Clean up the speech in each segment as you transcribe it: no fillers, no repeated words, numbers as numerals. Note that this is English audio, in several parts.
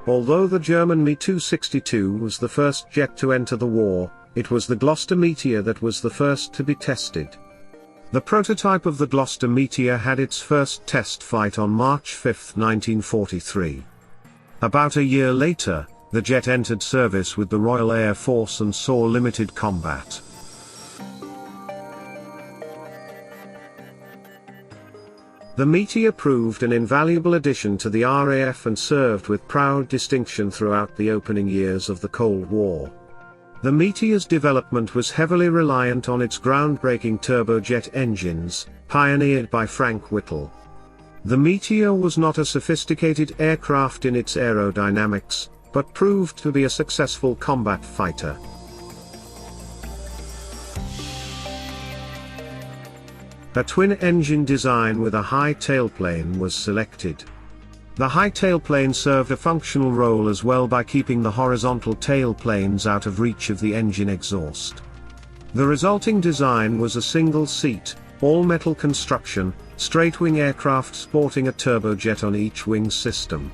Although the German Me-262 was the first jet to enter the war, it was the Gloster Meteor that was the first to be tested. The prototype of the Gloster Meteor had its first test flight on March 5, 1943. About a year later, the jet entered service with the Royal Air Force and saw limited combat. The Meteor proved an invaluable addition to the RAF and served with proud distinction throughout the opening years of the Cold War. The Meteor's development was heavily reliant on its groundbreaking turbojet engines, pioneered by Frank Whittle. The Meteor was not a sophisticated aircraft in its aerodynamics, but proved to be a successful combat fighter. A twin-engine design with a high tailplane was selected. The high tailplane served a functional role as well by keeping the horizontal tailplanes out of reach of the engine exhaust. The resulting design was a single-seat, all-metal construction, straight-wing aircraft sporting a turbojet on each wing system.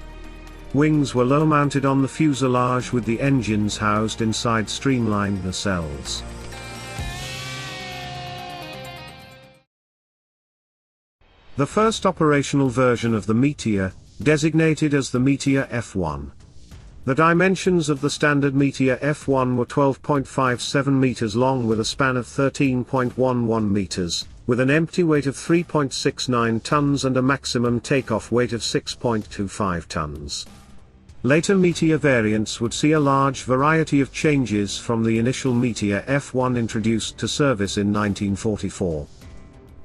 Wings were low-mounted on the fuselage with the engines housed inside streamlined nacelles. The first operational version of the Meteor, designated as the Meteor F1. The dimensions of the standard Meteor F1 were 12.57 meters long with a span of 13.11 meters, with an empty weight of 3.69 tons and a maximum takeoff weight of 6.25 tons. Later Meteor variants would see a large variety of changes from the initial Meteor F1 introduced to service in 1944.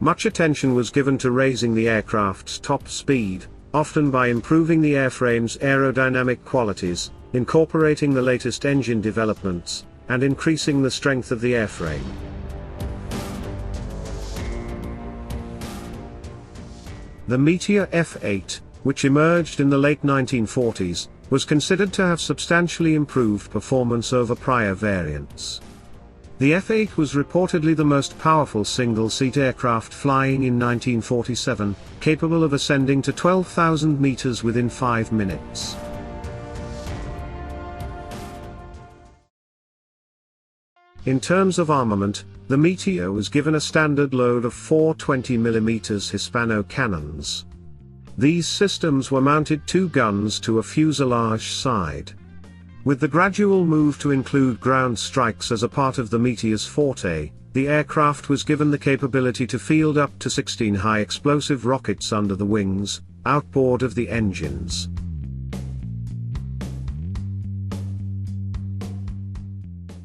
Much attention was given to raising the aircraft's top speed, often by improving the airframe's aerodynamic qualities, incorporating the latest engine developments, and increasing the strength of the airframe. The Meteor F8, which emerged in the late 1940s, was considered to have substantially improved performance over prior variants. The F-8 was reportedly the most powerful single-seat aircraft flying in 1947, capable of ascending to 12,000 meters within 5 minutes. In terms of armament, the Meteor was given a standard load of 4 20mm Hispano cannons. These systems were mounted 2 guns to a fuselage side. With the gradual move to include ground strikes as a part of the Meteor's forte, the aircraft was given the capability to field up to 16 high-explosive rockets under the wings, outboard of the engines.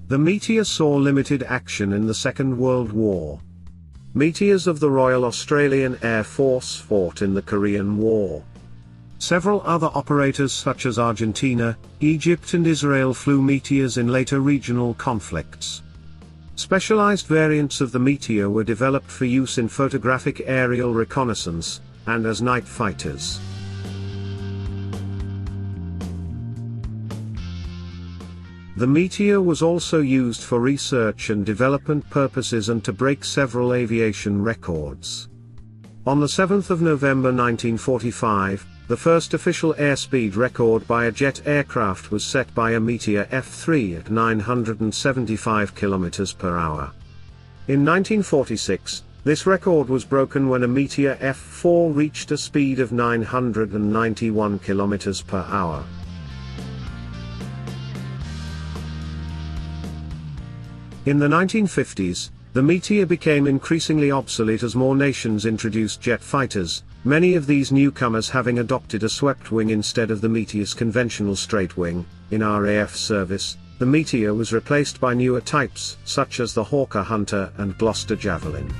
The Meteor saw limited action in the Second World War. Meteors of the Royal Australian Air Force fought in the Korean War. Several other operators such as Argentina, Egypt and Israel flew Meteors in later regional conflicts. Specialized variants of the Meteor were developed for use in photographic aerial reconnaissance, and as night fighters. The Meteor was also used for research and development purposes and to break several aviation records. On the 7th of November 1945, the first official airspeed record by a jet aircraft was set by a Meteor F3 at 975 km per hour. In 1946, this record was broken when a Meteor F4 reached a speed of 991 km per hour. In the 1950s, the Meteor became increasingly obsolete as more nations introduced jet fighters, many of these newcomers having adopted a swept wing instead of the Meteor's conventional straight wing. In RAF service, the Meteor was replaced by newer types, such as the Hawker Hunter and Gloster Javelin.